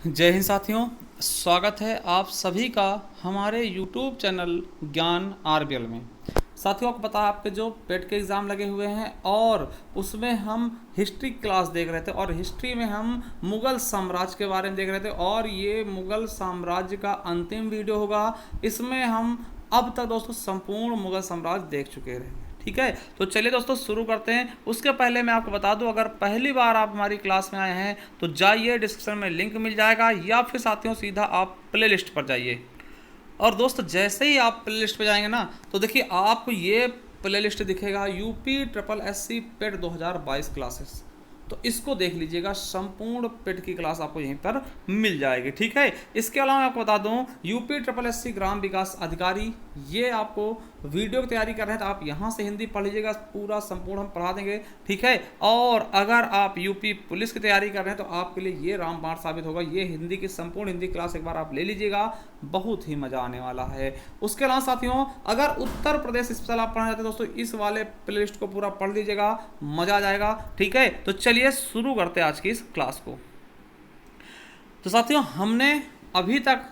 जय हिंद साथियों, स्वागत है आप सभी का हमारे YouTube चैनल ज्ञान आरबीएल में। साथियों, आपको पता है आपके जो पेट के एग्ज़ाम लगे हुए हैं और उसमें हम हिस्ट्री क्लास देख रहे थे और हिस्ट्री में हम मुग़ल साम्राज्य के बारे में देख रहे थे और ये मुग़ल साम्राज्य का अंतिम वीडियो होगा। इसमें हम अब तक दोस्तों संपूर्ण मुग़ल साम्राज्य देख चुके हैं। ठीक है, तो चलिए दोस्तों शुरू करते हैं। उसके पहले मैं आपको बता दूं, अगर पहली बार आप हमारी क्लास में आए हैं तो जाइए, डिस्क्रिप्शन में लिंक मिल जाएगा, या फिर साथियों सीधा आप प्ले लिस्ट पर जाइए। और दोस्त जैसे ही आप प्ले लिस्ट पर जाएंगे ना, तो देखिए आपको ये प्ले लिस्ट दिखेगा यूपी ट्रिपल एससी पेट 2022 क्लासेस। तो इसको देख लीजिएगा, संपूर्ण पेट की क्लास आपको यहीं पर मिल जाएगी। ठीक है, इसके अलावा मैं आपको बता दूं, यूपी ट्रिपल एससी ग्राम विकास अधिकारी, ये आपको वीडियो की तैयारी कर रहे हैं तो आप यहाँ से हिंदी पढ़ लीजिएगा, पूरा संपूर्ण हम पढ़ा देंगे। ठीक है, और अगर आप यूपी पुलिस की तैयारी कर रहे हैं तो आपके लिए ये रामबाण साबित होगा। ये हिंदी की संपूर्ण हिंदी क्लास एक बार आप ले लीजिएगा, बहुत ही मजा आने वाला है। उसके अलावा साथियों, अगर उत्तर प्रदेश स्पेशल आप पढ़ना चाहते हैं दोस्तों, इस वाले प्लेलिस्ट को पूरा पढ़ लीजिएगा, मजा आ जाएगा। ठीक है, तो चलिए शुरू करते हैं आज की इस क्लास को। तो साथियों, हमने अभी तक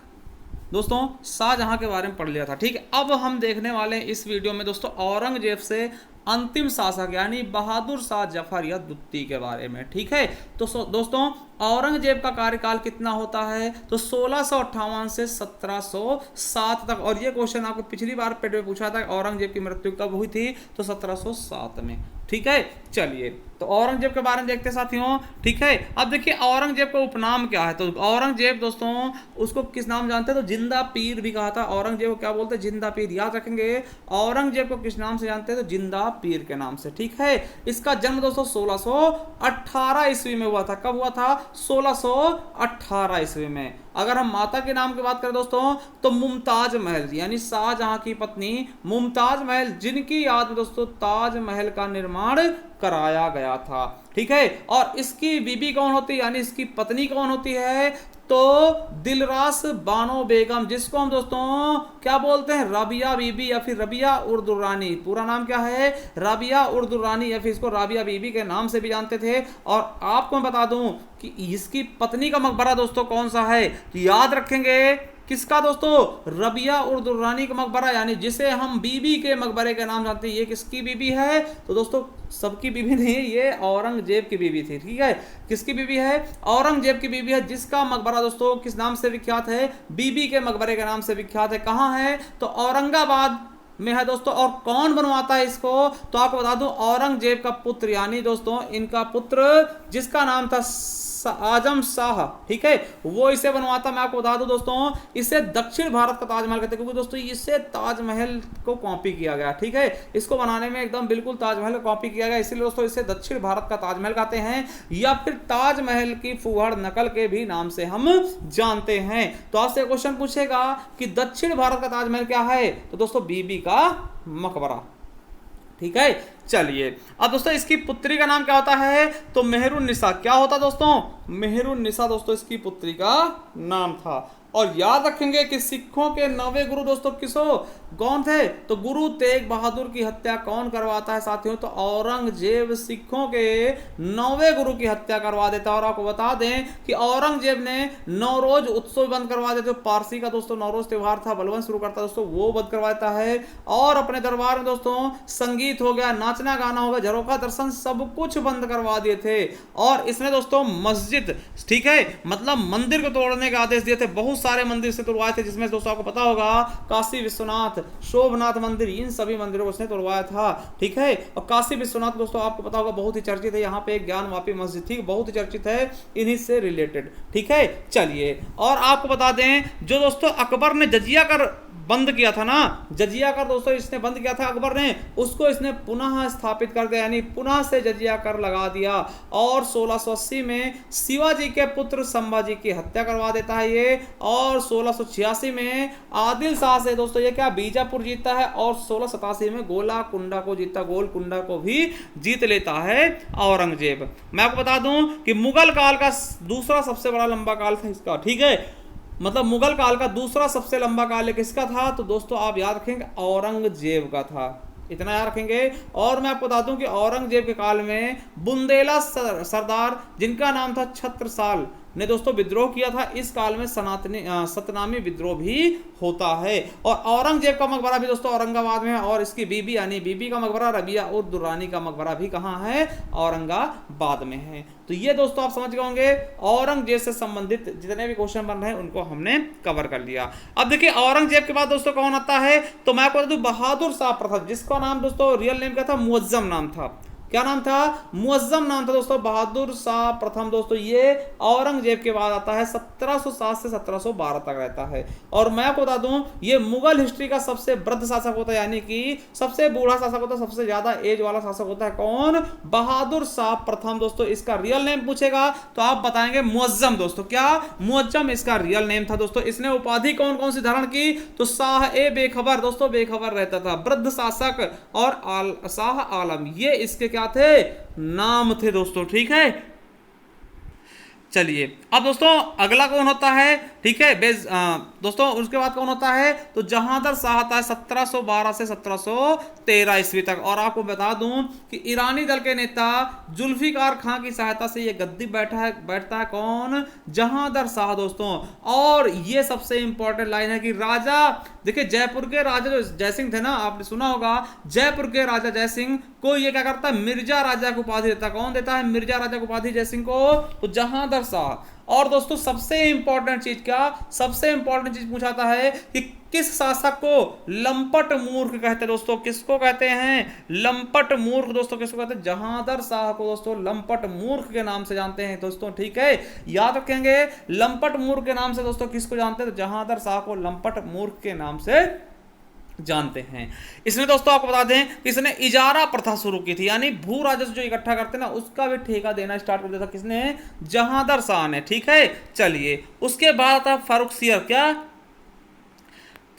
दोस्तों शाहजहां के बारे में पढ़ लिया था। ठीक है, अब हम देखने वाले हैं इस वीडियो में दोस्तों औरंगजेब से अंतिम शासक यानी बहादुर शाह जफर या द्वितीय के बारे में। ठीक है, तो दोस्तों औरंगजेब का कार्यकाल कितना होता है, तो 1658 से 1707 तक। और ये क्वेश्चन आपको पिछली बार पेट में पूछा था, औरंगजेब की मृत्यु कब हुई थी, तो 1707 में। ठीक है, चलिए तो औरंगजेब के बारे में देखते हैं साथियों। ठीक है, अब देखिए औरंगजेब का उपनाम क्या है। तो औरंगजेब दोस्तों उसको किस नाम जानते हैं, तो जिंदा पीर भी कहा था। औरंगजेब को क्या बोलते हैं, जिंदा पीर, याद रखेंगे। औरंगजेब को किस नाम से जानते हैं, तो जिंदा पीर के नाम से। ठीक है, इसका जन्म दोस्तों 1618 ईस्वी में हुआ था। कब हुआ था, 1618 ईस्वी में। अगर हम माता के नाम की बात करें दोस्तों, तो मुमताज महल यानी शाहजहां की पत्नी मुमताज महल, जिनकी याद में दोस्तों ताजमहल का निर्माण कराया गया था। ठीक है, और इसकी बीबी कौन होती है, यानी इसकी पत्नी कौन होती है, तो दिलरास बानो बेगम, जिसको हम दोस्तों क्या बोलते हैं, राबिया बीबी या फिर रबिया उर्दू रानी। पूरा नाम क्या है, राबिया उर्दू रानी, या फिर इसको राबिया बीबी के नाम से भी जानते थे। और आपको मैं बता दूं कि इसकी पत्नी का मकबरा दोस्तों कौन सा है, तो याद रखेंगे किसका दोस्तों, रबिया उर्दू रानी का मकबरा, यानी जिसे हम बीबी के मकबरे के नाम जानते हैं। ये किसकी बीबी है, तो दोस्तों सबकी बीबी नहीं, ये औरंगजेब की बीबी थी। ठीक है, किसकी बीबी है, औरंगजेब की बीबी है, जिसका मकबरा दोस्तों किस नाम से विख्यात है, बीबी के मकबरे के नाम से विख्यात है। कहाँ है, तो औरंगाबाद में है दोस्तों। और कौन बनवाता है इसको, तो आपको बता दूं औरंगजेब का पुत्र, यानी दोस्तों इनका पुत्र जिसका नाम था आजम शाह। ठीक है, वो इसे बनवाता। मैं आपको बता दूं दोस्तों, इसे दक्षिण भारत का ताजमहल कहते हैं, क्योंकि दोस्तों इसे ताजमहल को कॉपी किया गया। ठीक है, इसको बनाने में एकदम बिल्कुल ताजमहल को कॉपी किया गया, इसीलिए दोस्तों इसे दक्षिण भारत का ताजमहल कहते हैं, या फिर ताजमहल की फुहड़ नकल के भी नाम से हम जानते हैं। तो आपसे क्वेश्चन पूछेगा कि दक्षिण भारत का ताजमहल क्या है, तो दोस्तों बीबी का मकबरा। ठीक है, चलिए अब दोस्तों इसकी पुत्री का नाम क्या होता है, तो मेहरुन्निसा। क्या होता दोस्तों, मेहरुन्निसा दोस्तों इसकी पुत्री का नाम था। और याद रखेंगे कि सिखों के 9वें गुरु दोस्तों कौन थे, तो गुरु तेग बहादुर की हत्या कौन करवाता है साथियों, तो औरंगजेब सिखों के 9वें गुरु की हत्या करवा देता है। और आपको बता दें कि औरंगजेब ने नौरोज उत्सव बंद करवा देते, पारसी का दोस्तों नौरोज त्योहार था, बलवन शुरू करता दोस्तों, वो बंद करवा देता है। और अपने दरबार में दोस्तों संगीत हो गया, नाचना गाना हो गया, झरोखा दर्शन, सब कुछ बंद करवा दिए थे। और इसने दोस्तों मस्जिद, ठीक है, मतलब मंदिर को तोड़ने के आदेश दिए थे। बहुत सारे मंदिर से तोड़वाए थे, जिसमें दोस्तों आपको पता होगा काशी विश्वनाथ, शोभनाथ मंदिर, इन सभी मंदिरों को उसने तोड़वाया था। ठीक है, और काशी विश्वनाथ दोस्तों आपको पता होगा बहुत ही चर्चित है, यहाँ पे एक ज्ञानवापी मस्जिद थी, बहुत ही चर्चित है इन्हीं से रिलेटेड। ठीक है, चलिए और आपको बता दें जो दोस्तों अकबर ने जजिया कर बंद किया था ना, जजिया कर दोस्तों इसने बंद किया था अकबर ने, उसको इसने पुनः स्थापित कर दिया, यानी पुनः से जजिया कर लगा दिया। और 1680 में शिवाजी के पुत्र संभाजी की हत्या करवा देता है ये। और 1686 में आदिल शाह से दोस्तों ये क्या बीजापुर जीतता है। और 1687 में गोलकुंडा को जीतता, गोलकुंडा को भी जीत लेता है औरंगजेब। मैं आपको बता दूं कि मुगल काल का दूसरा सबसे बड़ा लंबा काल था इसका। ठीक है, मतलब मुगल काल का दूसरा सबसे लंबा काल किसका था, तो दोस्तों आप याद रखेंगे औरंगजेब का था, इतना याद रखेंगे। और मैं आपको बता दूं कि औरंगजेब के काल में बुंदेला सरदार जिनका नाम था छत्रसाल ने दोस्तों विद्रोह किया था। इस काल में सतनामी विद्रोह भी होता है। और औरंगजेब का मकबरा भी दोस्तों औरंगाबाद में है, और इसकी बीबी यानी बीबी का मकबरा रबिया उर दुर्रानी का मकबरा भी कहाँ है, औरंगाबाद में है। तो ये दोस्तों आप समझ गए होंगे, औरंगजेब से संबंधित जितने भी क्वेश्चन बन रहे हैं उनको हमने कवर कर लिया। अब देखिए औरंगजेब के बाद दोस्तों कौन आता है, तो मैं आपको बता दूं बहादुर शाह प्रथम, जिसका नाम दोस्तों रियल नेम क्या था, मुअज्जम नाम था। क्या नाम था, मुअज्जम नाम था दोस्तों, बहादुर शाह प्रथम दोस्तों ये औरंगजेब के बाद आता है। 1707 से 1712 तक रहता है। और मैं आपको बता दूं ये मुगल हिस्ट्री का सबसे वृद्ध शासक होता है, यानी कि सबसे बूढ़ा शासक होता है, सबसे ज्यादा एज वाला शासक होता है। कौन, बहादुर शाह प्रथम दोस्तों। इसका रियल नेम पूछेगा तो आप बताएंगे मुअज्जम दोस्तों। क्या, मुअज्जम इसका रियल नेम था दोस्तों। इसने उपाधि कौन कौन सी धारण की, तो शाह ए बेखबर दोस्तों, बेखबर रहता था, वृद्ध शासक और शाह आलम, ये इसके थे नाम थे दोस्तों। ठीक है, चलिए अब दोस्तों अगला कौन होता है, ठीक है दोस्तों उसके बाद कौन होता है, तो जहांगीर शाह आता है 1712 से 1713 ईस्वी तक। और आपको बता दूं कि ईरानी दल के नेता जुल्फिकार खां की सहायता से ये गद्दी बैठता है कौन, जहांगीर शाह दोस्तों। और ये सबसे इंपॉर्टेंट लाइन है कि राजा, देखिए जयपुर के राजा जो जयसिंह थे ना, आपने सुना होगा, जयपुर के राजा जयसिंह को ये क्या करता है, मिर्जा राजा को उपाधि देता है। कौन देता है, मिर्जा राजा को उपाधि जयसिंह को, तो जहांगीर शाह। और दोस्तों सबसे इंपॉर्टेंट चीज क्या, सबसे इंपॉर्टेंट चीज पूछाता है कि किस शासक को लंपट मूर्ख कहते हैं दोस्तों, किसको कहते हैं, लंपट मूर्ख दोस्तों, किसको कहते हैं, जहांगीर शाह को दोस्तों लंपट मूर्ख के नाम से जानते हैं दोस्तों। ठीक है, याद रखेंगे लंपट मूर्ख के नाम से दोस्तों किसको जानते हैं, तो जहांगीर शाह को लंपट मूर्ख के नाम से जानते हैं। इसमें दोस्तों आपको बता दें कि इसने इजारा प्रथा शुरू की थी, यानी भू राजस्व जो इकट्ठा करते हैं ना उसका भी ठेका देना स्टार्ट कर दिया था। किसने, जहांगीर शाह ने। ठीक है, चलिए उसके बाद था फर्रुखसियर। क्या,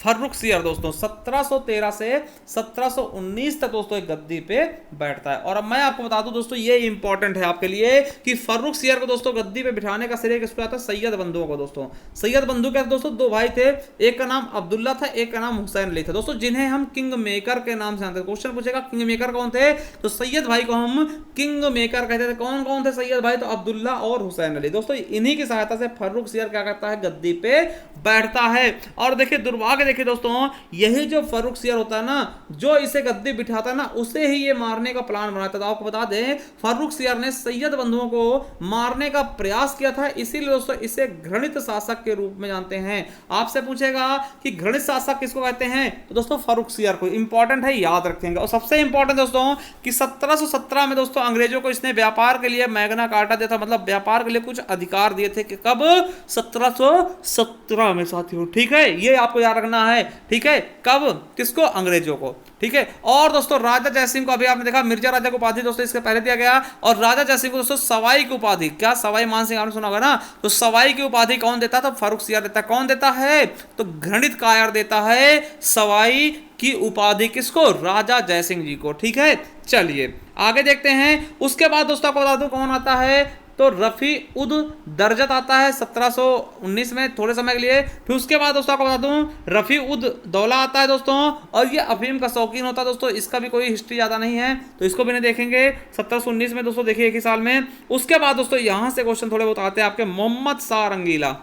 फर्रुखसियर दोस्तों 1713 से 1719 तक दोस्तों एक गद्दी पे बैठता है। और अब मैं आपको बता दूं दोस्तों ये इंपॉर्टेंट है आपके लिए कि फर्रुखसियर को दोस्तों गद्दी पे बिठाने का श्रेय किसको आता है, सैयद बंधुओं को दोस्तों। सैयद बंधु क्या दोस्तों, दो भाई थे, एक का नाम अब्दुल्ला था, एक का नाम हुसैन अली था दोस्तों, जिन्हें हम किंग मेकर के नाम से जानते हैं। क्वेश्चन पूछेगा किंग मेकर कौन थे, तो सैयद भाई को हम किंग मेकर कहते थे। कौन कौन थे सैयद भाई, तो अब्दुल्ला और हुसैन अली दोस्तों। इन्हीं की सहायता से फर्रुखसियर क्या करता है, गद्दी पे बैठता है। और देखिए दुर्भाग्य, देखिए दोस्तों यही जो फर्रुखसियर होता है ना, जो इसे गद्दी बिठाता है ना, उसे ही ये मारने का प्लान बनाता था। आपको बता दें फर्रुखसियर ने सैयद बंधुओं को मारने का प्रयास किया था, इसीलिए दोस्तों इसे घृणित शासक के रूप में जानते हैं। आपसे पूछेगा कि घृणित शासक किसको कहते हैं, तो दोस्तों फर्रुखसियर को। इंपॉर्टेंट है, याद रखेंगे। और सबसे इंपॉर्टेंट दोस्तों कि 1717 में दोस्तों अंग्रेजों को इसने व्यापार के लिए मैग्ना कार्टा दिया था, मतलब व्यापार के लिए कुछ अधिकार दिए थे। कि कब, 1717 में साथियों। ठीक है, ये आपको याद रखना है। ठीक है, कब, किसको, अंग्रेजों को। ठीक है, और दोस्तों राजा जयसिंह को अभी आपने देखा मिर्जा राजा को उपाधि दोस्तों इसके पहले दिया गया। और राजा जयसिंह को दोस्तों सवाई की उपाधि, क्या सवाई मानसिंह आपने सुना होगा ना, तो सवाई की उपाधि कौन देता था, फर्रुखसियर देता। कौन देता है, तो घृणित कायर देता है सवाई की उपाधि किसको, राजा जयसिंह जी को। ठीक है, चलिए आगे देखते हैं। उसके बाद दोस्तों आपको बता दूं कौन आता है, तो रफी उद दरजत आता है 1719 में, थोड़े समय के लिए। फिर उसके बाद दोस्तों आपको बता दूं रफी उद दौला आता है दोस्तों, और ये अफीम का शौकीन होता है दोस्तों। इसका भी कोई हिस्ट्री ज्यादा नहीं है तो इसको भी नहीं देखेंगे। 1719 में दोस्तों देखिए एक ही साल में। उसके बाद दोस्तों यहां से क्वेश्चन थोड़े बहुत आते हैं आपके, मोहम्मद शाह रंगीला।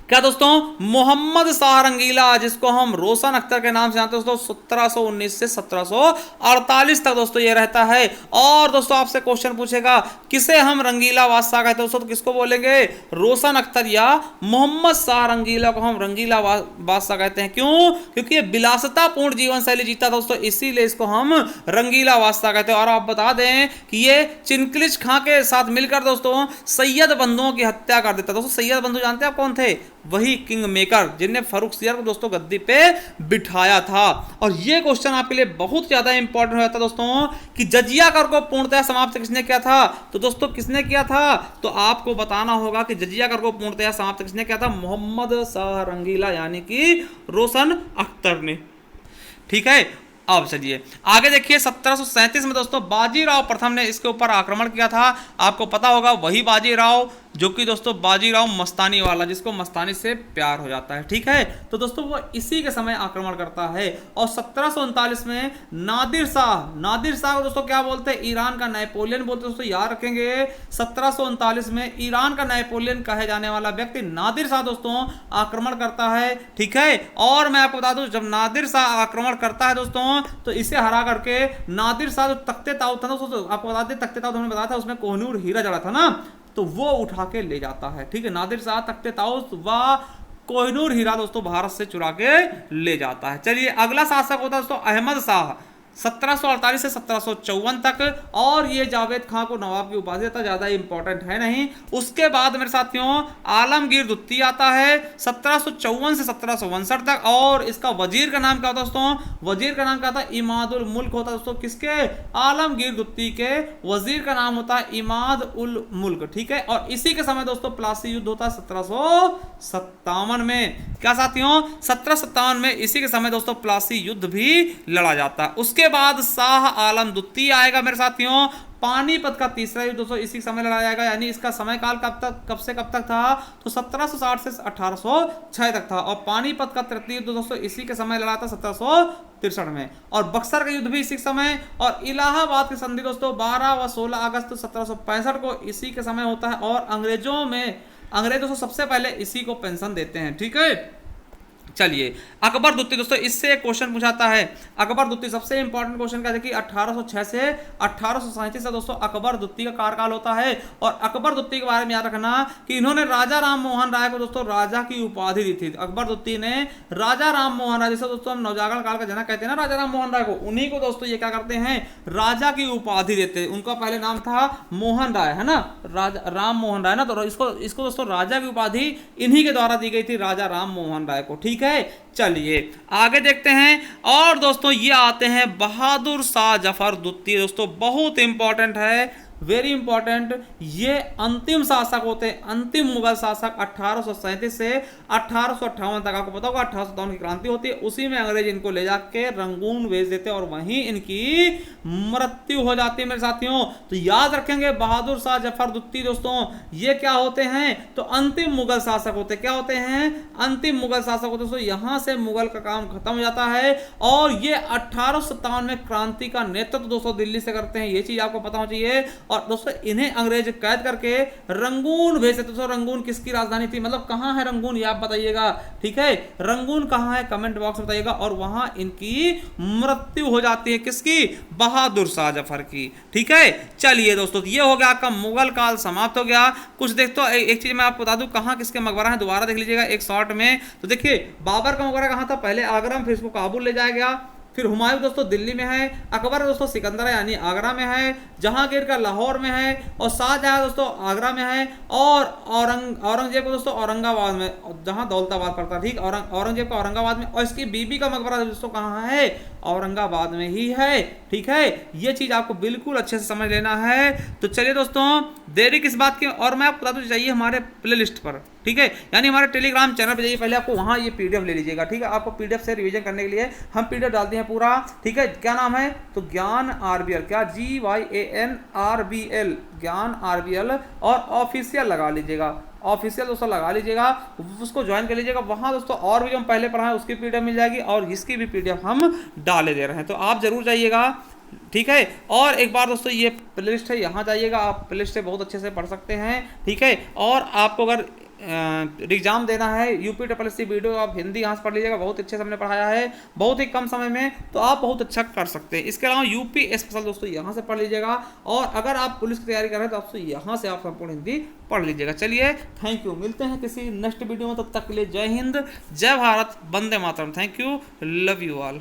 क्या दोस्तों, मोहम्मद शाह रंगीला, जिसको हम रोशन अख्तर के नाम से जानते हैं दोस्तों, 1719 से 1748 तक दोस्तों ये रहता है। और दोस्तों आपसे क्वेश्चन पूछेगा किसे हम रंगीला बादशाह कहते हैं दोस्तों, तो किसको बोलेंगे, रोशन अख्तर या मोहम्मद शाह रंगीला को हम रंगीला बादशाह कहते हैं। क्यों, क्योंकि ये विलासितापूर्ण जीवन शैली जीता दोस्तों, इसीलिए इसको हम रंगीला बादशाह कहते हैं। और आप बता दें कि ये चिनकलिज खां के साथ मिलकर दोस्तों सैयद बंधुओं की हत्या कर देता। दोस्तों सैयद बंधु जानते हैं आप कौन थे, वही किंग मेकर जिनने फर्रुखसियर को दोस्तों गद्दी पे बिठाया था। और ये क्वेश्चन आपके लिए बहुत ज्यादा इंपॉर्टेंट हो जाता है दोस्तों कि जजिया कर को पूर्णतः समाप्त किसने किया था, तो दोस्तों किसने किया था, तो आपको बताना होगा कि जजिया कर को पूर्णतः समाप्त किसने किया था, मोहम्मद शाह रंगीला यानी कि रोशन अख्तर ने। ठीक है, अब चलिए आगे देखिए। 1737 में दोस्तों बाजीराव प्रथम ने इसके ऊपर आक्रमण किया था। आपको पता होगा वही बाजीराव जो कि दोस्तों बाजीराव मस्तानी वाला, जिसको मस्तानी से प्यार हो जाता है, ठीक है। तो दोस्तों वो इसी के समय आक्रमण करता है। और 1739 में नादिर शाह को दोस्तों क्या बोलते हैं, ईरान का नेपोलियन बोलते हैं। दोस्तों याद रखेंगे 1739 में ईरान का नेपोलियन कहे जाने वाला व्यक्ति नादिर शाह दोस्तों आक्रमण करता है, ठीक है। और मैं आपको बता दूं, जब नादिर शाह आक्रमण करता है दोस्तों, तो इसे हरा करके नादिर शाह जो तख्ते ताऊत था ना दोस्तों, आपको बता दें तख्ते ताऊत हमने बताया था उसमें कोहिनूर हीरा जड़ा था ना, तो वो उठा के ले जाता है, ठीक है। नादिर शाह तख्ते ताऊत व कोहिनूर हीरा दोस्तों भारत से चुरा के ले जाता है। चलिए अगला शासक होता है दोस्तों अहमद शाह, 1748 से 1754 तक। और ये जावेद खान को नवाब की उपाधि देता, ज्यादा इंपॉर्टेंट है नहीं। उसके बाद मेरे साथियों आलमगीर दुत्ती आता है 1754 से 1759 तक। और इसका वजीर का नाम क्या होता है दोस्तों, वजीर का नाम क्या था, इमाद उल मुल्क होता है दोस्तों। किसके, आलमगीर दुत्ती के वजीर का नाम होता है इमाद उल मुल्क, ठीक है। और इसी के समय दोस्तों प्लासी युद्ध होता है 1757 में। क्या साथियों, 1757 में इसी के समय दोस्तों प्लासी युद्ध भी लड़ा जाता है। उसके बाद शाह आलम दुत्ती आएगा मेरे साथियों। पानीपत का तीसरा युद्ध दोस्तों इसी समय लड़ा जाएगा, यानी इसका समय काल कब से कब तक था, तो 1760 से 1806 तक था। और पानीपत का तृतीय युद्ध दोस्तों इसी के समय लड़ा था 1763 में। और बक्सर का युद्ध भी इसी समय। और इलाहाबाद की संधि दोस्तों 12 व 16 अगस्त 1765 को इसी के समय होता है। और अंग्रेज दोस्तों सबसे पहले इसी को पेंशन देते हैं, ठीक है। चलिए अकबर दुत्ती दोस्तों, इससे एक क्वेश्चन पूछाता है। अकबर दुत्ती सबसे इंपॉर्टेंट क्वेश्चन क्या है कि 1806 से 1837 से दोस्तों अकबर दुत्ती का कार्यकाल होता है। और अकबर दुत्ती के बारे में याद रखना कि इन्होंने राजा राम मोहन राय को दोस्तों राजा की उपाधि दी थी। अकबर दुत्ती ने राजा राम मोहन राय, जिसे दोस्तों हम नवजागरण काल का जनक कहते हैं ना राजा राम मोहन राय को, उन्हीं को दोस्तों ये क्या करते हैं, राजा की उपाधि देते हैं। उनका पहले नाम था मोहन राय, है ना, राजा राम मोहन राय ना, तो इसको दोस्तों राजा की उपाधि इन्हीं के द्वारा दी गई थी, राजा राम मोहन राय को, ठीक है। चलिए आगे देखते हैं। और दोस्तों ये आते हैं बहादुर शाह जफर दुत्ती, दोस्तों बहुत इंपॉर्टेंट है, वेरी इंपॉर्टेंट। ये अंतिम शासक होते हैं, अंतिम मुगल शासक 1837 से 1858 तक। आपको पता होगा 1857 की क्रांति होती है, उसी में अंग्रेज इनको ले जाके रंगून भेज देते हैं और वहीं इनकी मृत्यु हो जाती है मेरे साथियों। तो याद रखेंगे बहादुर शाह जफर दुत्ती दोस्तों ये क्या होते हैं, तो अंतिम मुगल शासक होते, क्या होते हैं, अंतिम मुगल शासक होते दोस्तों। यहां से मुगल का काम खत्म हो जाता है। और ये 1857 में क्रांति का नेतृत्व दोस्तों दिल्ली से करते हैं, ये चीज आपको पता होना चाहिए। और दोस्तों इन्हें अंग्रेज कैद करके रंगून भेजते। दोस्तों रंगून किसकी राजधानी थी, मतलब कहां है रंगून, ये आप बताइएगा, ठीक है। रंगून कहां है कमेंट बॉक्स में बताइएगा। और वहां इनकी मृत्यु हो जाती है, किसकी, बहादुर शाह जफर की, ठीक है। चलिए दोस्तों ये हो गया आपका मुगल काल समाप्त हो गया। कुछ देखो एक चीज मैं आपको बता दूं, कहां किसके मकबरा है, दोबारा देख लीजिएगा एक शॉर्ट में। तो देखिए बाबर का मकबरा कहां था, पहले आगरा में, फिर इसको काबुल ले जाया गया। फिर हुमायूं दोस्तों दिल्ली में है, अकबर दोस्तों सिकंदर यानी आगरा में है, जहांगीर का लाहौर में है, और शाहजहां दोस्तों आगरा में है, और औरंगजेब को दोस्तों औरंगाबाद में, जहां दौलताबाद पड़ता है, ठीक। औरंगजेब का औरंगाबाद में। और इसकी बीबी का मकबरा दोस्तों कहाँ है, औरंगाबाद में ही है, ठीक है। ये चीज आपको बिल्कुल अच्छे से समझ लेना है। तो चलिए दोस्तों देरी किस बात की, और मैं आपको बता दूं चाहिए हमारे प्ले लिस्ट पर, ठीक है, यानी हमारे टेलीग्राम चैनल पे जाइए, पहले आपको वहां ये पीडीएफ ले लीजिएगा, ठीक है। आपको पीडीएफ से रिवीजन करने के लिए हम पीडीएफ डालते हैं पूरा, ठीक है। क्या नाम है, तो ज्ञान आरबीएल, क्या GYAN ज्ञान आरबीएल, और ऑफिशियल लगा लीजिएगा, ऑफिशियल दोस्तों लगा लीजिएगा, उसको ज्वाइन कर लीजिएगा। वहां दोस्तों और भी जो हम पहले पढ़ाए उसकी पीडीएफ मिल जाएगी, और इसकी भी पीडीएफ हम डाले दे रहे हैं, तो आप जरूर जाइएगा, ठीक है। और एक बार दोस्तों ये प्लेलिस्ट है, यहाँ जाइएगा, आप प्लेलिस्ट से बहुत अच्छे से पढ़ सकते हैं, ठीक है। और आपको अगर एग्जाम देना है UPSSC वीडियो, आप हिंदी यहाँ से पढ़ लीजिएगा, बहुत अच्छे से हमने पढ़ाया है, बहुत ही कम समय में, तो आप बहुत अच्छा कर सकते हैं। इसके अलावा UP स्पेशल दोस्तों यहाँ से पढ़ लीजिएगा। और अगर आप पुलिस की तैयारी कर रहे हैं तो आपसे यहाँ से आप संपूर्ण हिंदी पढ़ लीजिएगा। चलिए थैंक यू, मिलते हैं किसी नेक्स्ट वीडियो में, तब तक के लिए जय हिंद, जय भारत, वंदे मातरम, thank you, love you all.